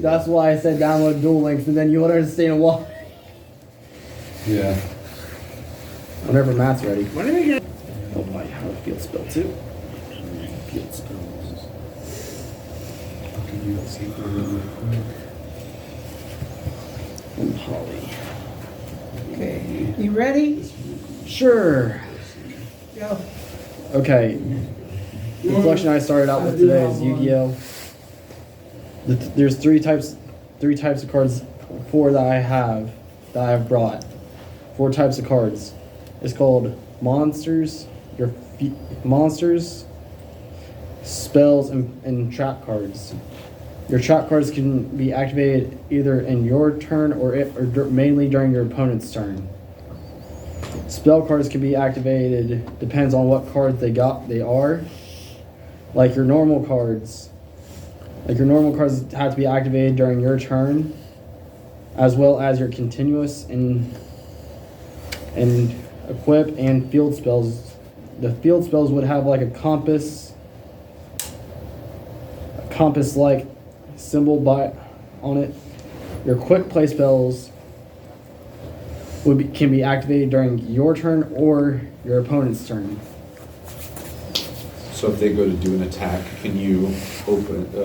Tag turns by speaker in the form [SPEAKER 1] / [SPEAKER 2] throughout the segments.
[SPEAKER 1] That's why I said download Duel Links, and then you'll understand why.
[SPEAKER 2] Yeah.
[SPEAKER 1] Whenever Matt's ready.
[SPEAKER 3] When are we gonna...
[SPEAKER 1] Oh, I have a field spell too. Field spells.
[SPEAKER 2] Okay, you got see really quick.
[SPEAKER 1] And Holly.
[SPEAKER 3] Okay. You ready?
[SPEAKER 1] Sure.
[SPEAKER 3] Go.
[SPEAKER 1] Okay. The collection I started out with today is Yu-Gi-Oh. There's three types of cards, four that I've brought. Four types of cards. It's called monsters, monsters, spells, and trap cards. Your trap cards can be activated either in your turn or mainly during your opponent's turn. Spell cards can be activated, depends on what cards they are. Like your normal cards have to be activated during your turn, as well as your continuous and equip and field spells. The field spells would have like a compass-like symbol on it. Your quick play spells can be activated during your turn or your opponent's turn.
[SPEAKER 2] So if they go to do an attack, can you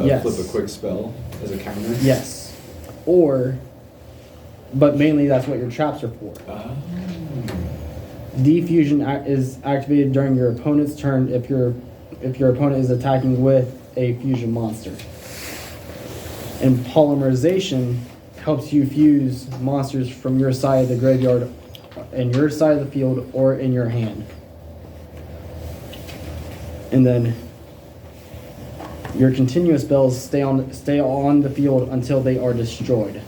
[SPEAKER 1] Yes.
[SPEAKER 2] flip a quick spell as a counter?
[SPEAKER 1] Yes. But mainly that's what your traps are for.
[SPEAKER 2] Oh.
[SPEAKER 1] Defusion is activated during your opponent's turn if your opponent is attacking with a fusion monster. And polymerization helps you fuse monsters from your side of the graveyard, in your side of the field, or in your hand. And then your continuous spells stay on the field until they are destroyed.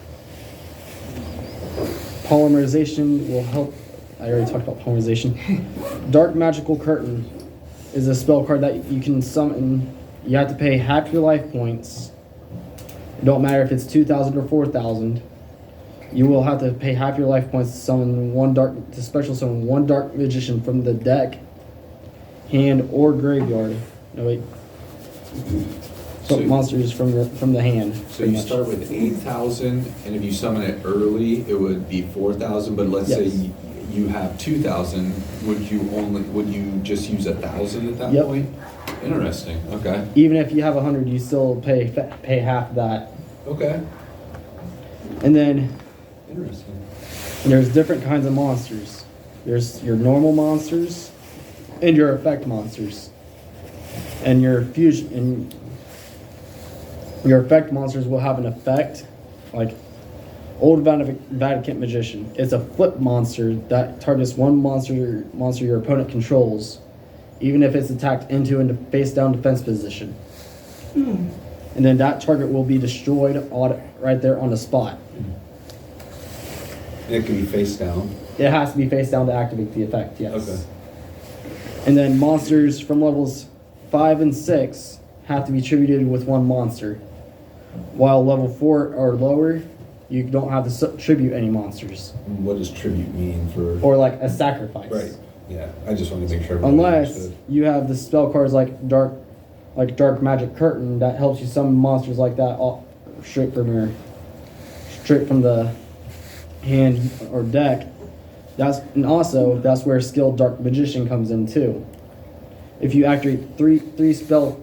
[SPEAKER 1] Polymerization will help. I already talked about polymerization. Dark Magical Curtain is a spell card that you can summon. You have to pay half your life points. It don't matter if it's 2,000 or 4,000. You will have to pay half your life points to summon special summon one Dark Magician from the deck, hand, or graveyard. No wait. Monsters from the hand.
[SPEAKER 2] So you start with 8,000, and if you summon it early, it would be 4,000. But let's say you have 2,000. Would you just use 1,000 at that point? Interesting. Okay.
[SPEAKER 1] Even if you have 100, you still pay half of that.
[SPEAKER 2] Okay.
[SPEAKER 1] And then
[SPEAKER 2] Interesting.
[SPEAKER 1] there's different kinds of monsters. There's your normal monsters and your effect monsters. And your effect monsters will have an effect, like Old Vatican Magician. It's a flip monster that targets one monster your opponent controls, even if it's attacked into a face-down defense position. And then that target will be destroyed right there on the spot.
[SPEAKER 2] It can be face down.
[SPEAKER 1] It has to be face down to activate the effect, yes.
[SPEAKER 2] Okay.
[SPEAKER 1] And then monsters from levels 5 and 6 have to be tributed with one monster. While level 4 or lower, you don't have to tribute any monsters.
[SPEAKER 2] What does tribute mean for?
[SPEAKER 1] Or like a sacrifice.
[SPEAKER 2] Right. Yeah. I just wanted to make sure.
[SPEAKER 1] Unless you have the spell cards like Dark Magic Curtain that helps you summon monsters like that straight from the hand or deck. That's where Skilled Dark Magician comes in too. If you activate three spell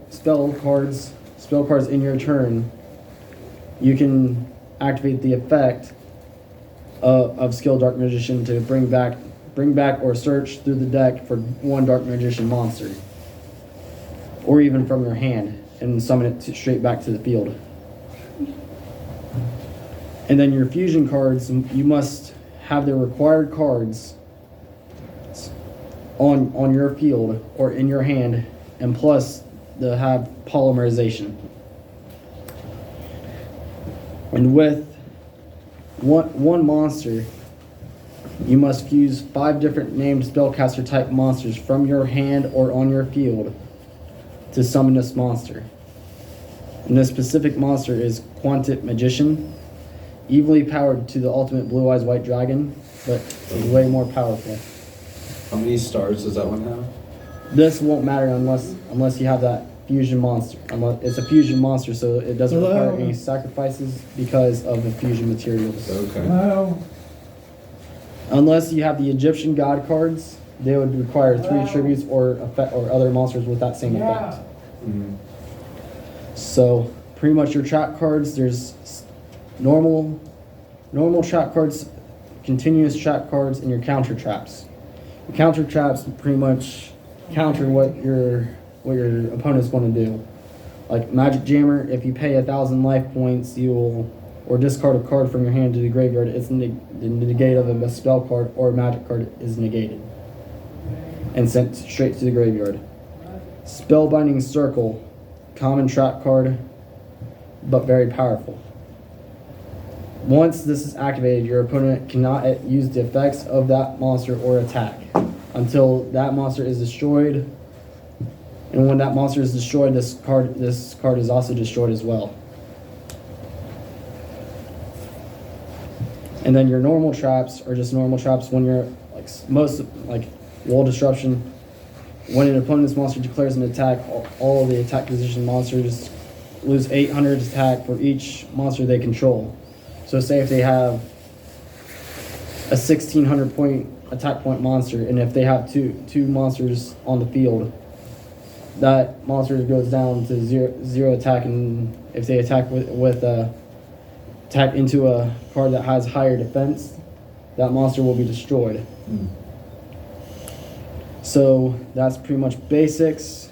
[SPEAKER 1] cards in your turn, you can activate the effect of Skilled Dark Magician to bring back or search through the deck for one Dark Magician monster, or even from your hand, and summon it straight back to the field. And then your fusion cards, you must have the required cards on your field or in your hand, and plus they have polymerization. And with one monster, you must fuse 5 different named spellcaster type monsters from your hand or on your field to summon this monster. And this specific monster is Quantit Magician, evilly powered to the ultimate Blue Eyes White Dragon, but is way more powerful.
[SPEAKER 2] How many stars does that one have?
[SPEAKER 1] This won't matter unless you have that fusion monster. It's a fusion monster, so it doesn't require any sacrifices because of the fusion materials.
[SPEAKER 2] Okay.
[SPEAKER 3] Hello.
[SPEAKER 1] Unless you have the Egyptian god cards, they would require 3 tributes or other monsters with that same effect.
[SPEAKER 2] Mhm.
[SPEAKER 1] So pretty much your trap cards, there's normal trap cards, continuous trap cards, and your counter traps. Your counter traps pretty much counter what your opponent's going to do. Like Magic Jammer, if you pay 1,000 life points, or discard a card from your hand to the graveyard, it's the negate of a spell card or a magic card is negated and sent straight to the graveyard. Spellbinding Circle, common trap card, but very powerful. Once this is activated, your opponent cannot use the effects of that monster or attack until that monster is destroyed. And when that monster is destroyed, this card is also destroyed as well. And then your normal traps are just normal traps when you're like wall disruption. When an opponent's monster declares an attack, all of the attack position monsters lose 800 attack for each monster they control. So say if they have a 1,600 point attack point monster, and if they have two monsters on the field, that monster goes down to zero attack, and if they attack attack into a card that has higher defense, that monster will be destroyed.
[SPEAKER 2] Mm.
[SPEAKER 1] So that's pretty much basics.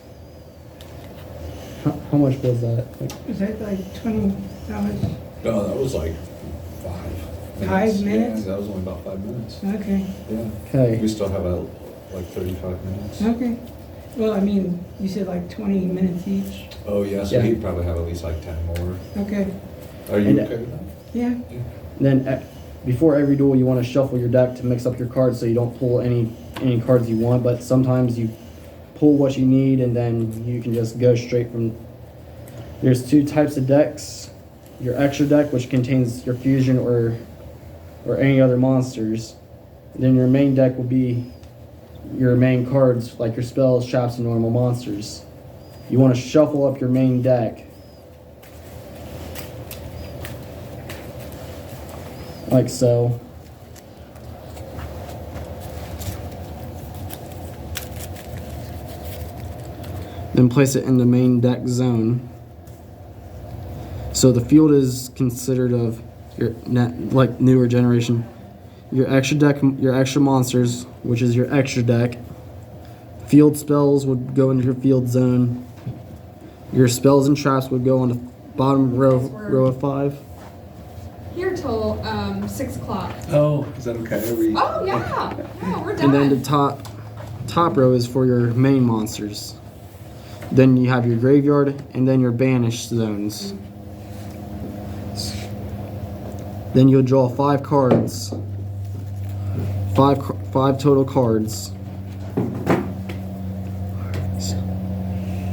[SPEAKER 1] How much was that?
[SPEAKER 3] Was that like $20?
[SPEAKER 2] No, that was like 5 minutes.
[SPEAKER 3] 5 minutes?
[SPEAKER 2] Yeah, that was only about 5 minutes.
[SPEAKER 3] Okay,
[SPEAKER 2] Yeah.
[SPEAKER 1] Okay.
[SPEAKER 2] We still have like 35 minutes.
[SPEAKER 3] okay. Well, I mean, you said like 20 minutes each.
[SPEAKER 2] Oh, yeah, so
[SPEAKER 1] Yeah.
[SPEAKER 2] he'd probably have at least like 10 more.
[SPEAKER 3] Okay,
[SPEAKER 2] Are you
[SPEAKER 1] And-
[SPEAKER 2] okay with that?
[SPEAKER 3] yeah.
[SPEAKER 1] Then before every duel, you want to shuffle your deck to mix up your cards so you don't pull any cards you want. But sometimes you pull what you need, and then you can just go straight from. There's 2 types of decks. Your extra deck, which contains your fusion or any other monsters. Then your main deck will be your main cards, like your spells, traps, and normal monsters. You want to shuffle up your main deck. Like so. Then place it in the main deck zone. So the field is considered of your like newer generation. Your extra deck, your extra monsters, which is your extra deck. Field spells would go into your field zone. Your spells and traps would go on the bottom row of 5.
[SPEAKER 4] Here till 6 o'clock.
[SPEAKER 2] Oh, is that okay?
[SPEAKER 4] Oh yeah, no, we're done.
[SPEAKER 1] And then the top row is for your main monsters. Then you have your graveyard and then your banished zones. Then you'll draw 5 cards. 5 total cards.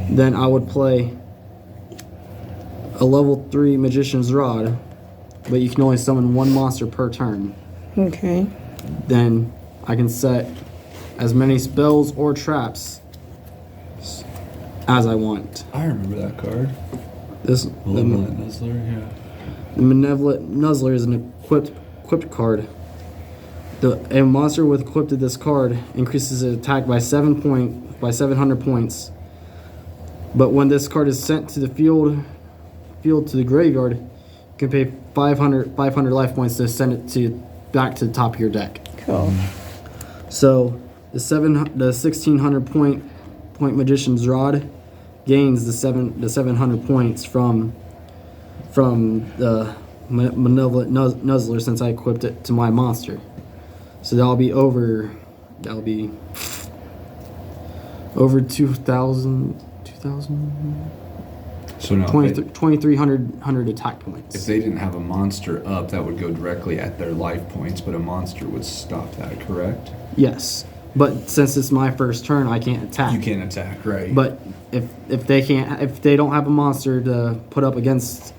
[SPEAKER 1] Then I would play a level 3 Magician's Rod, but you can only summon 1 monster per turn.
[SPEAKER 3] Okay.
[SPEAKER 1] Then I can set as many spells or traps as I want.
[SPEAKER 2] I remember that card.
[SPEAKER 1] The
[SPEAKER 2] Nuzzler, yeah.
[SPEAKER 1] Malevolent Nuzzler is an equipped card. A monster with equipped to this card increases its attack by 700 points. But when this card is sent to the field to the graveyard, you can pay 500 life points to send it back to the top of your deck.
[SPEAKER 3] Cool.
[SPEAKER 1] So the 1,600 point Magician's Rod gains the 700 points from the Malevolent Nuzzler since I equipped it to my monster. So that'll be over 2,000.
[SPEAKER 5] So now,
[SPEAKER 1] 2,300 attack points.
[SPEAKER 5] if they didn't have a monster up, that would go directly at their life points, but a monster would stop that, correct?
[SPEAKER 1] Yes, but since it's my first turn, I can't attack.
[SPEAKER 5] You can't attack, right?
[SPEAKER 1] But if they don't have a monster to put up against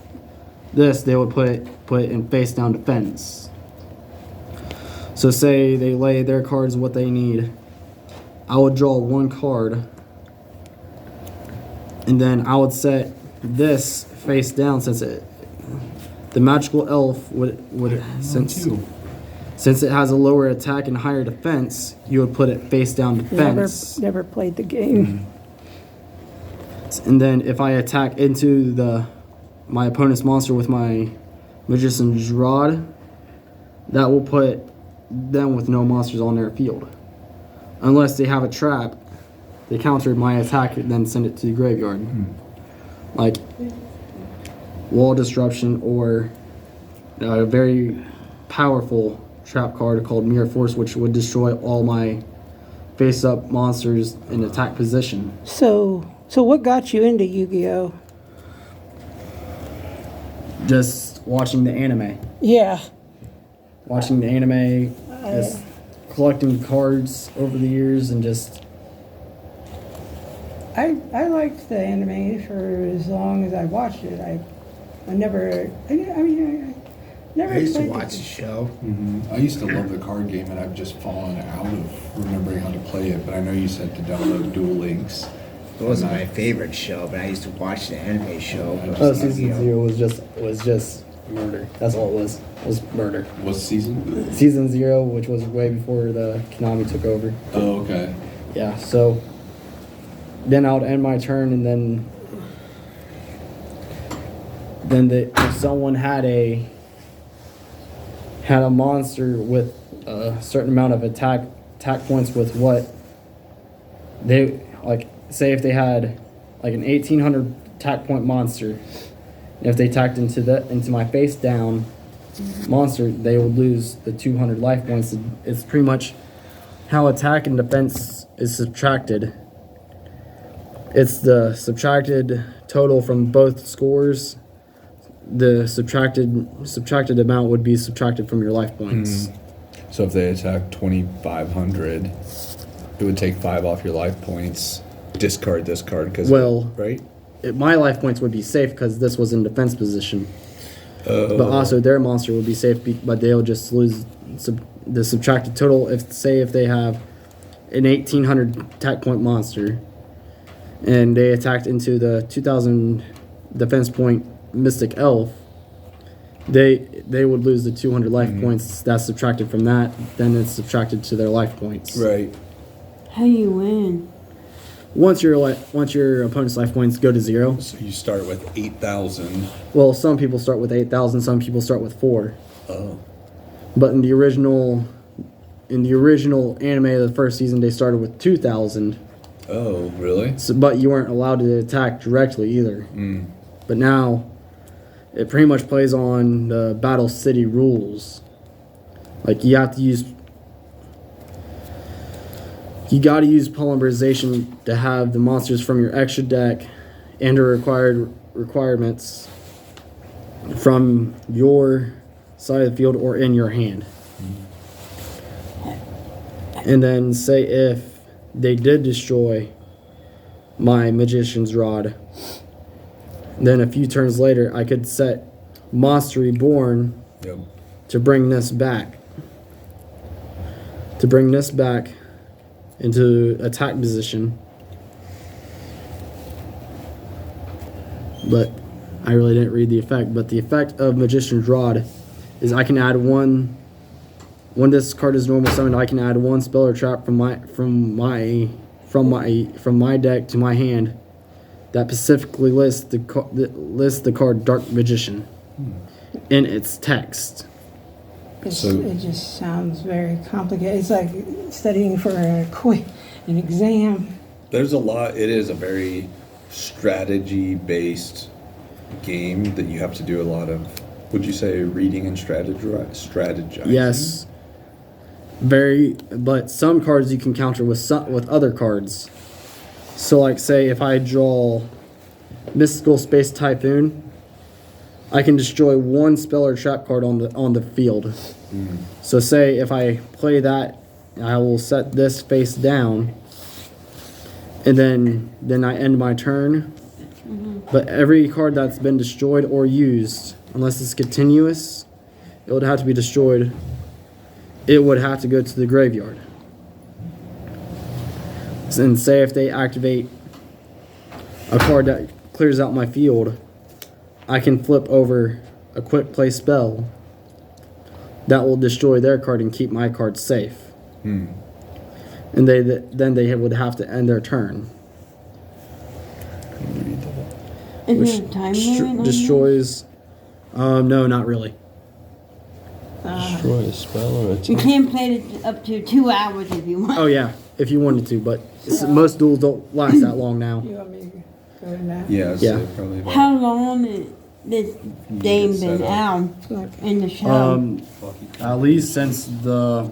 [SPEAKER 1] this, they would put it in face down defense. So say they lay their cards what they need. I would draw 1 card. And then I would set this face down since the magical elf would since it has a lower attack and higher defense, you would put it face down defense.
[SPEAKER 3] Never played the game.
[SPEAKER 1] And then if I attack into my opponent's monster with my Magician's Rod, that will put them with no monsters on their field. Unless they have a trap, they counter my attack and then send it to the graveyard. Like Wall Disruption or a very powerful trap card called Mirror Force, which would destroy all my face-up monsters in attack position.
[SPEAKER 3] So what got you into Yu-Gi-Oh?
[SPEAKER 1] Just watching the anime.
[SPEAKER 3] Yeah.
[SPEAKER 1] Watching the anime, just collecting cards over the years, and just...
[SPEAKER 3] I liked the anime for as long as I watched it. I never
[SPEAKER 6] I used to
[SPEAKER 3] played
[SPEAKER 6] watch the
[SPEAKER 3] it.
[SPEAKER 6] show.
[SPEAKER 5] I used to love the card game, and I've just fallen out of remembering how to play it. But I know you said to download Duel Links.
[SPEAKER 6] It wasn't my favorite show, but I used to watch the anime show.
[SPEAKER 1] Season 0 was just murder. That's all it was. It was murder.
[SPEAKER 5] What season?
[SPEAKER 1] Season 0, which was way before the Konami took over.
[SPEAKER 5] Oh, okay.
[SPEAKER 1] Yeah, so then I would end my turn, and then if someone had a monster with a certain amount of attack points with what they like, say if they had like an 1800 attack point monster, if they attacked into my face down monster, they would lose the 200 life points. It's pretty much how attack and defense is subtracted. It's the subtracted total from both scores. The subtracted amount would be subtracted from your life points.
[SPEAKER 5] So if they attack 2,500, it would take 5 off your life points. Discard this card because right.
[SPEAKER 1] My life points would be safe because this was in defense position. But also their monster would be safe, but they'll just lose the subtracted total. If they have an 1800 attack point monster, and they attacked into the 2000 defense point Mystic Elf, they would lose the 200 life points. That's subtracted from that. Then it's subtracted to their life points.
[SPEAKER 5] Right.
[SPEAKER 3] How do you win?
[SPEAKER 1] Once your opponent's life points go to 0.
[SPEAKER 5] So you start with 8,000.
[SPEAKER 1] Well, some people start with 8,000. Some people start with 4.
[SPEAKER 5] Oh.
[SPEAKER 1] But in the original anime of the first season, they started with 2,000.
[SPEAKER 5] Oh, really?
[SPEAKER 1] So, but you weren't allowed to attack directly either. But now, it pretty much plays on the Battle City rules. Like you got to use polymerization to have the monsters from your extra deck and the requirements from your side of the field or in your hand. And then say if they did destroy my Magician's Rod, then a few turns later I could set Monster Reborn to bring this back. Into attack position. But I really didn't read the effect. But the effect of Magician's Rod is I can add one. When this card is normal summoned, I can add one spell or trap from my deck to my hand that specifically lists the card Dark Magician in its text.
[SPEAKER 3] It just sounds very complicated. It's like studying for an exam.
[SPEAKER 5] There's a lot. It is a very strategy-based game that you have to do a lot of. Would you say reading and strategizing?
[SPEAKER 1] Yes. But some cards you can counter with other cards. So, like, say if I draw Mystical Space Typhoon, I can destroy one spell or trap card on the field. So, say if I play that, I will set this face down, and then I end my turn. But every card that's been destroyed or used, unless it's continuous, it would have to be destroyed. It would have to go to the graveyard. And say if they activate a card that clears out my field, I can flip over a quick play spell that will destroy their card and keep my card safe. And then they would have to end their turn.
[SPEAKER 7] Is there a time limit on this?
[SPEAKER 1] Destroys. No, not really.
[SPEAKER 8] Destroy a spell or a
[SPEAKER 7] You can't play it up to 2 hours if you want.
[SPEAKER 1] Oh yeah, if you wanted to, but most duels don't last that long now.
[SPEAKER 3] You want me to go in now?
[SPEAKER 5] Yeah,
[SPEAKER 1] Yeah.
[SPEAKER 5] so probably about
[SPEAKER 7] How long has this game been
[SPEAKER 5] set up.
[SPEAKER 7] out in the show?
[SPEAKER 1] At least since the